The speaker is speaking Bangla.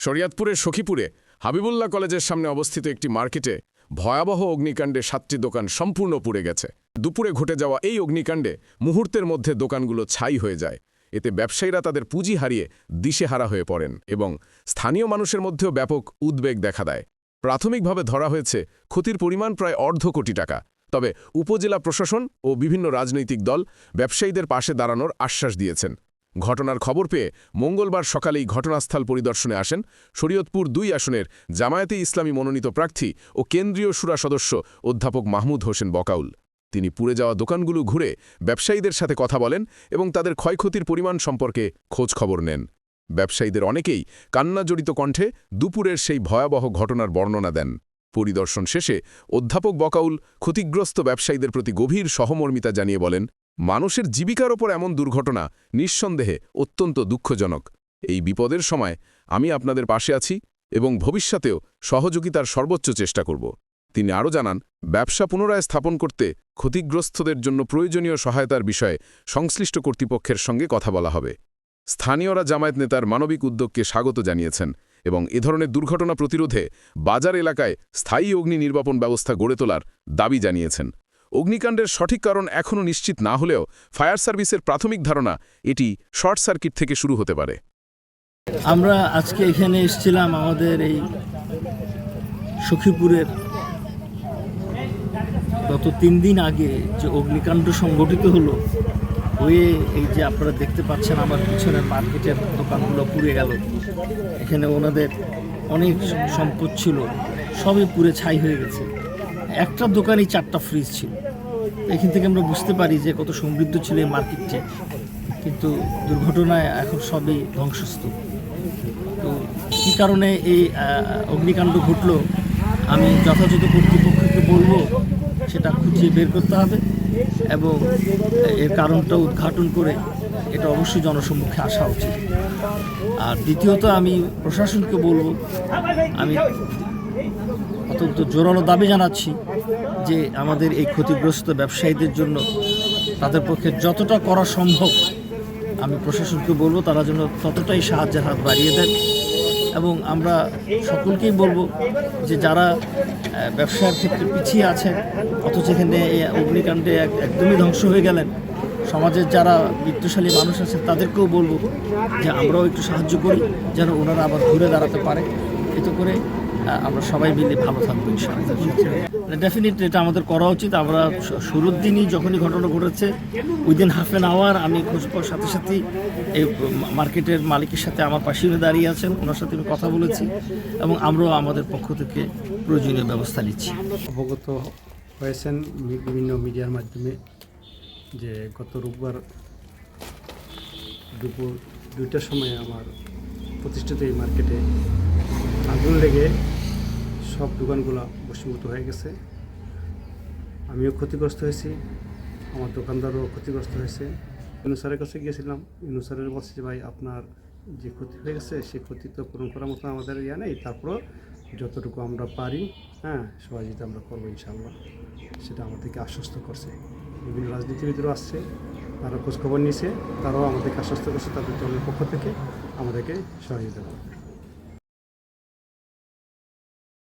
শরিয়াতপুরের সখীপুরে হাবিবুল্লাহ কলেজের সামনে অবস্থিত একটি মার্কেটে ভয়াবহ অগ্নিকাণ্ডে 7টি দোকান সম্পূর্ণ পুড়ে গেছে। দুপুরে ঘটে যাওয়া এই অগ্নিকাণ্ডে মুহূর্তের মধ্যে দোকানগুলো ছাই হয়ে যায়। এতে ব্যবসায়ীরা তাদের পুঁজি হারিয়ে দিশেহারা হয়ে পড়েন এবং স্থানীয় মানুষের মধ্যেও ব্যাপক উদ্বেগ দেখা দেয়। প্রাথমিকভাবে ধরা হয়েছে ক্ষতির পরিমাণ প্রায় অর্ধ কোটি টাকা। তবে উপজেলা প্রশাসন ও বিভিন্ন রাজনৈতিক দল ব্যবসায়ীদের পাশে দাঁড়ানোর আশ্বাস দিয়েছেন। ঘটনার খবর পেয়ে মঙ্গলবার সকালেই ঘটনাস্থল পরিদর্শনে আসেন শরীয়তপুর 2 আসনের জামায়াতে ইসলামী মনোনীত প্রার্থী ও কেন্দ্রীয় শুরা সদস্য অধ্যাপক মাহমুদ হোসেন বকাউল। তিনি পুড়ে যাওয়া দোকানগুলো ঘুরে ব্যবসায়ীদের সাথে কথা বলেন এবং তাদের ক্ষয়ক্ষতির পরিমাণ সম্পর্কে খোঁজ খবর নেন। ব্যবসায়ীদের অনেকেই কান্নাজড়িত কণ্ঠে দুপুরের সেই ভয়াবহ ঘটনার বর্ণনা দেন। পরিদর্শন শেষে অধ্যাপক বকাউল ক্ষতিগ্রস্ত ব্যবসায়ীদের প্রতি গভীর সহমর্মিতা জানিয়ে বলেন, মানুষের জীবিকার ওপর এমন দুর্ঘটনা নিঃসন্দেহে অত্যন্ত দুঃখজনক। এই বিপদের সময় আমি আপনাদের পাশে আছি এবং ভবিষ্যতেও সহযোগিতার সর্বোচ্চ চেষ্টা করব। তিনি আরও জানান, ব্যবসা পুনরায় স্থাপন করতে ক্ষতিগ্রস্তদের জন্য প্রয়োজনীয় সহায়তার বিষয়ে সংশ্লিষ্ট কর্তৃপক্ষের সঙ্গে কথা বলা হবে। স্থানীয়রা জামায়াত নেতার মানবিক উদ্যোগকে স্বাগত জানিয়েছেন এবং এ ধরনের দুর্ঘটনা প্রতিরোধে বাজার এলাকায় স্থায়ী অগ্নি নির্বাপন ব্যবস্থা গড়ে তোলার দাবি জানিয়েছেন। অগ্নিকাণ্ডের সঠিক কারণ এখনও নিশ্চিত না হলেও ফায়ার সার্ভিসের প্রাথমিক ধারণা এটি শর্ট সার্কিট থেকে শুরু হতে পারে। আমরা আজকে এখানে এসেছিলাম আমাদের এই সখীপুরের গত 3 দিন আগে যে অগ্নিকাণ্ড সংঘটিত হলো, হয়ে এই যে আপনারা দেখতে পাচ্ছেন আমার পিছনের মার্কেটের দোকানগুলো পুড়ে গেল। এখানে ওনাদের অনেক সম্পদ ছিল, সবই পুড়ে ছাই হয়ে গেছে। একটা দোকানেই 4টা ফ্রিজ ছিল। এখান থেকে আমরা বুঝতে পারি যে কত সমৃদ্ধ ছিল এই মার্কেটটি, কিন্তু দুর্ঘটনায় এখন সবই ধ্বংসস্তূপ। তো কী কারণে এই অগ্নিকাণ্ড ঘটলো আমি যথাযথ কর্তৃপক্ষকে বলবো সেটা খুঁজিয়ে বের করতে হবে এবং এর কারণটা উদ্ঘাটন করে এটা অবশ্যই জনসম্মুখে আসা উচিত। আর দ্বিতীয়ত আমি প্রশাসনকে বলবো, আমি অত্যন্ত জোরালো দাবি জানাচ্ছি যে আমাদের এই ক্ষতিগ্রস্ত ব্যবসায়ীদের জন্য তাদের পক্ষে যতটা করা সম্ভব আমি প্রশাসনকে বলবো তারা যেন ততটাই সাহায্যের হাত বাড়িয়ে দেন। এবং আমরা সকলকেই বলবো যে যারা ব্যবসার ক্ষেত্রে পিছিয়ে আছেন অথচ এখানে অগ্নিকাণ্ডে একদমই ধ্বংস হয়ে গেলেন, সমাজের যারা বিত্তশালী মানুষ আছেন তাদেরকেও বলবো যে আমরাও একটু সাহায্য করি যেন ওনারা আবার ঘুরে দাঁড়াতে পারে। এতে করে আমরা সবাই মিলে ভালো থাকবো ইনশাআল্লাহ। ডেফিনেটলি এটা আমাদের করা উচিত। আমরা শুরুর দিনই যখনই ঘটনা ঘটেছে উইদিন হাফ অ্যান আওয়ার আমি খোঁজ পাওয়ার সাথে সাথেই এই মার্কেটের মালিকের সাথে আমার পাশে দাঁড়িয়ে আছেন, ওনার সাথে আমি কথা বলেছি এবং আমরাও আমাদের পক্ষ থেকে প্রয়োজনীয় ব্যবস্থা নিচ্ছি। অবগত হয়েছেন বিভিন্ন মিডিয়ার মাধ্যমে যে গত রোববার দুপুর 2টার সময় আমার প্রতিষ্ঠিত এই মার্কেটে আগুন লেগে সব দোকানগুলো বশীভূত হয়ে গেছে। আমিও ক্ষতিগ্রস্ত হয়েছি, আমার দোকানদারও ক্ষতিগ্রস্ত হয়েছে। ইনুসারের কাছে গিয়েছিলাম, ইনুসারের বলছে যে ভাই আপনার যে ক্ষতি হয়ে গেছে সেই ক্ষতি তো পূরণ করার মতো আমাদের নেই, তারপরও যতটুকু আমরা পারি সহযোগিতা আমরা করবো ইনশাআল্লাহ, সেটা আমাদেরকে আশ্বস্ত করছে। বিভিন্ন রাজনীতিবিদরাও আসছে, তারা খোঁজখবর নিয়েছে, তারাও আমাদেরকে আশ্বস্ত করছে তাদের দলের পক্ষ থেকে আমাদেরকে সহযোগিতা করবে।